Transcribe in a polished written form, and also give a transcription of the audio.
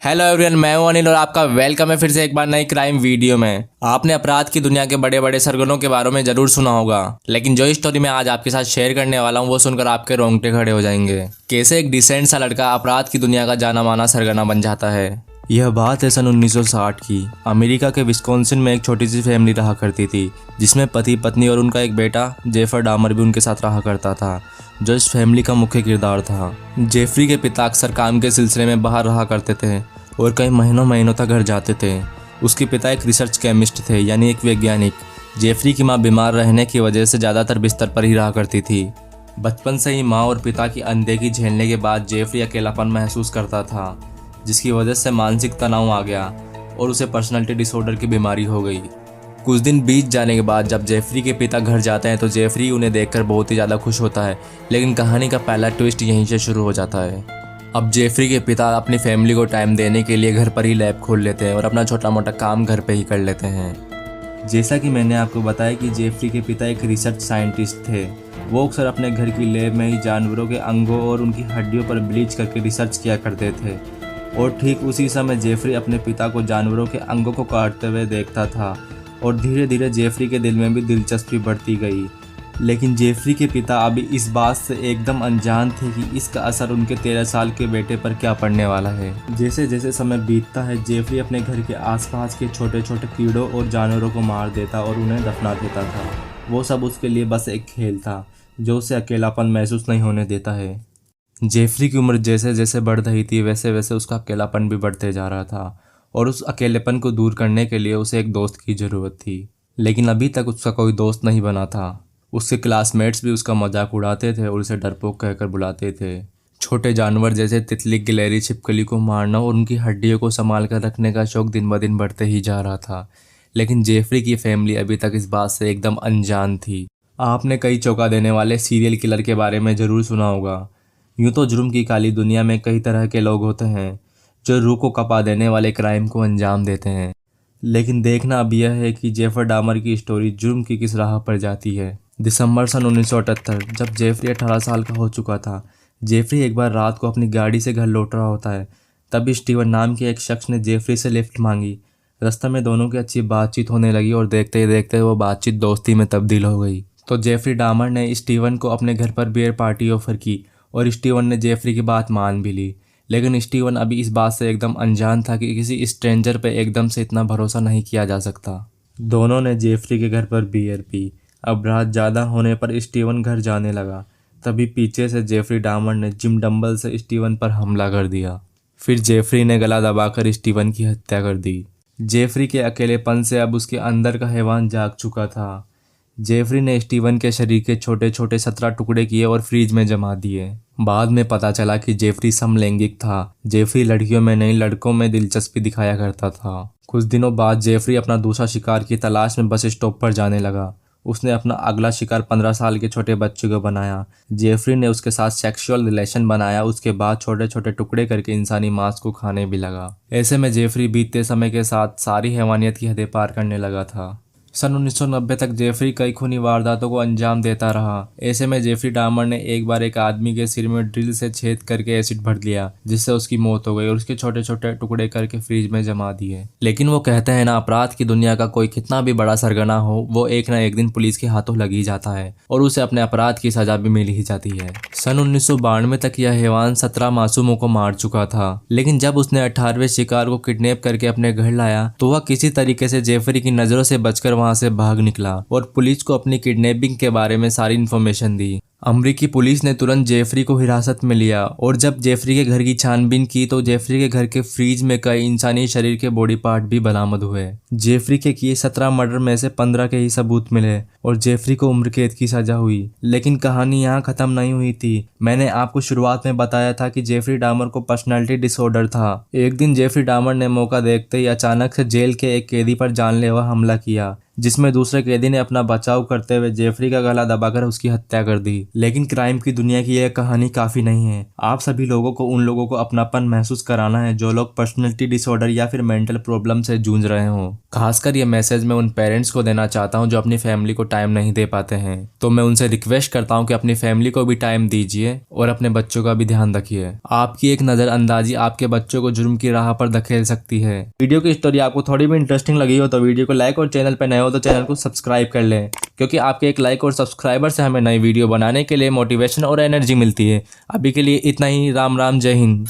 Hello everyone, मैं हूं अनिल और आपका वेलकम है फिर से एक बार नई क्राइम वीडियो में। आपने अपराध की दुनिया के बड़े बड़े सरगनों के बारे में जरूर सुना होगा, लेकिन जो स्टोरी मैं आज आपके साथ शेयर करने वाला हूं वो सुनकर आपके रोंगटे खड़े हो जाएंगे। कैसे एक डिसेंट सा लड़का अपराध की दुनिया का जाना माना सरगना बन जाता है। यह बात है सन 1960 की। अमेरिका के विस्कॉन्सिन में एक छोटी सी फैमिली रहा करती थी, जिसमें पति पत्नी और उनका एक बेटा जेफर डामर भी उनके साथ रहा करता था, जो इस फैमिली का मुख्य किरदार था। जेफरी के पिता अक्सर काम के सिलसिले में बाहर रहा करते थे और कई महीनों तक घर जाते थे। उसके पिता एक रिसर्च केमिस्ट थे, यानी एक वैज्ञानिक। जेफरी की मां बीमार रहने की वजह से ज़्यादातर बिस्तर पर ही रहा करती थी। बचपन से ही मां और पिता की अनदेखी झेलने के बाद जेफरी अकेलापन महसूस करता था, जिसकी वजह से मानसिक तनाव आ गया और उसे पर्सनालिटी डिसऑर्डर की बीमारी हो गई। कुछ दिन बीत जाने के बाद जब जेफरी के पिता घर जाते हैं तो जेफरी उन्हें देखकर बहुत ही ज़्यादा खुश होता है, लेकिन कहानी का पहला ट्विस्ट यहीं से शुरू हो जाता है। अब जेफरी के पिता अपनी फैमिली को टाइम देने के लिए घर पर ही लैब खोल लेते हैं और अपना छोटा मोटा काम घर पे ही कर लेते हैं। जैसा कि मैंने आपको बताया कि जेफरी के पिता एक रिसर्च साइंटिस्ट थे। वो अक्सर अपने घर की लैब में ही जानवरों के अंगों और उनकी हड्डियों पर ब्लीच करके रिसर्च किया करते थे, और ठीक उसी समय जेफरी अपने पिता को जानवरों के अंगों को काटते हुए देखता था और धीरे धीरे जेफरी के दिल में भी दिलचस्पी बढ़ती गई। लेकिन जेफरी के पिता अभी इस बात से एकदम अनजान थे कि इसका असर उनके 13 साल के बेटे पर क्या पड़ने वाला है। जैसे जैसे समय बीतता है, जेफरी अपने घर के आसपास के छोटे छोटे कीड़ों और जानवरों को मार देता और उन्हें दफना देता था। वो सब उसके लिए बस एक खेल था, जो उसे अकेलापन महसूस नहीं होने देता है। जेफरी की उम्र जैसे जैसे बढ़ रही थी, वैसे वैसे उसका अकेलापन भी बढ़ते जा रहा था, और उस अकेलेपन को दूर करने के लिए उसे एक दोस्त की ज़रूरत थी। लेकिन अभी तक उसका कोई दोस्त नहीं बना था। उसके क्लासमेट्स भी उसका मजाक उड़ाते थे और उसे डरपोक कहकर बुलाते थे। छोटे जानवर जैसे तितली, गिलहरी, छिपकली को मारना और उनकी हड्डियों को संभाल कर रखने का शौक दिन ब दिन बढ़ते ही जा रहा था। लेकिन जेफरी की फैमिली अभी तक इस बात से एकदम अनजान थी। आपने कई चौंका देने वाले सीरियल किलर के बारे में ज़रूर सुना होगा। यूँ तो जुर्म की काली दुनिया में कई तरह के लोग होते हैं जो रूह को कपा देने वाले क्राइम को अंजाम देते हैं, लेकिन देखना अब यह है कि जेफर डामर की स्टोरी जुर्म की किस राह पर जाती है। दिसंबर सन 1978, जब जेफरी 18 साल का हो चुका था, जेफरी एक बार रात को अपनी गाड़ी से घर लौट रहा होता है। तभी स्टीवन नाम के एक शख्स ने जेफरी से लिफ्ट मांगी। रास्ते में दोनों की अच्छी बातचीत होने लगी और देखते ही देखते वो बातचीत दोस्ती में तब्दील हो गई। तो जेफरी डामर ने स्टीवन को अपने घर पर बियर पार्टी ऑफर की और स्टीवन ने जेफरी की बात मान भी ली। लेकिन स्टीवन अभी इस बात से एकदम अनजान था कि किसी स्ट्रेंजर पे एकदम से इतना भरोसा नहीं किया जा सकता। दोनों ने जेफरी के घर पर बियर पी। अब रात ज़्यादा होने पर स्टीवन घर जाने लगा। तभी पीछे से जेफरी डामर ने जिम डंबल से स्टीवन पर हमला कर दिया। फिर जेफरी ने गला दबाकर स्टीवन की हत्या कर दी। जेफरी के अकेलेपन से अब उसके अंदर का हैवान जाग चुका था। जेफरी ने स्टीवन के शरीर के छोटे छोटे 17 टुकड़े किए और फ्रिज में जमा दिए। बाद में पता चला कि जेफरी समलैंगिक था। जेफरी लड़कियों में नहीं, लड़कों में दिलचस्पी दिखाया करता था। कुछ दिनों बाद जेफरी अपना दूसरा शिकार की तलाश में बस स्टॉप पर जाने लगा। उसने अपना अगला शिकार 15 साल के छोटे बच्चे को बनाया। जेफरी ने उसके साथ सेक्सुअल रिलेशन बनाया। उसके बाद छोटे छोटे टुकड़े करके इंसानी मांस को खाने भी लगा। ऐसे में जेफरी बीतते समय के साथ सारी हैवानियत की हदें पार करने लगा था। सन 1990 तक जेफरी कई खूनी वारदातों को अंजाम देता रहा। ऐसे में जेफरी डामर ने एक बार एक आदमी के सिर में ड्रिल से छेद करके एसिड भर दिया, जिससे उसकी मौत हो गई और उसके छोटे छोटे टुकड़े करके फ्रिज में जमा दिए। लेकिन वो कहते हैं ना, अपराध की दुनिया का कोई कितना भी बड़ा सरगना हो, वो एक ना एक दिन पुलिस के हाथों लग ही जाता है और उसे अपने अपराध की सजा भी मिल ही जाती है। सन 1992 तक यह हैवान 17 मासूमों को मार चुका था, लेकिन जब उसने 18वें शिकार को किडनैप करके अपने घर लाया तो वह किसी तरीके से जेफरी की नजरों से बचकर वहां से भाग निकला और पुलिस को अपनी किडनैपिंग के बारे में सारी इन्फॉर्मेशन दी। अमेरिकी पुलिस ने तुरंत जेफरी को हिरासत में लिया और जब जेफरी के घर की छानबीन की तो जेफरी के घर के फ्रिज में कई इंसानी शरीर के बॉडी पार्ट भी बरामद हुए। जेफरी के किए 17 मर्डर में से 15 के ही सबूत मिले और जेफरी को उम्र कैद की सजा हुई। लेकिन कहानी यहाँ खत्म नहीं हुई थी। मैंने आपको शुरुआत में बताया था कि जेफरी डामर को पर्सनालिटी डिसऑर्डर था। एक दिन जेफरी डामर ने मौका देखते ही अचानक से जेल के एक कैदी पर जानलेवा हमला किया, जिसमें दूसरे कैदी ने अपना बचाव करते हुए जेफरी का गला दबाकर उसकी हत्या कर दी। लेकिन क्राइम की दुनिया की यह कहानी काफी नहीं है। आप सभी लोगों को उन लोगों को अपनापन महसूस कराना है जो लोग पर्सनैलिटी डिसऑर्डर या फिर मेंटल प्रॉब्लम से जूझ रहे हो। खासकर ये मैसेज मैं उन पेरेंट्स को देना चाहता हूँ जो अपनी फैमिली को टाइम नहीं दे पाते हैं। तो मैं उनसे रिक्वेस्ट करता हूँ कि अपनी फैमिली को भी टाइम दीजिए और अपने बच्चों का भी ध्यान रखिए। आपकी एक नजरअंदाजी आपके बच्चों को जुर्म की राह पर धकेल सकती है। वीडियो की स्टोरी आपको थोड़ी भी इंटरेस्टिंग लगी हो तो वीडियो को लाइक और चैनल पर नए हो तो चैनल को सब्सक्राइब कर लें, क्योंकि आपके एक लाइक और सब्सक्राइबर से हमें नई वीडियो बनाने के लिए मोटिवेशन और एनर्जी मिलती है। अभी के लिए इतना ही। राम राम, जय हिंद।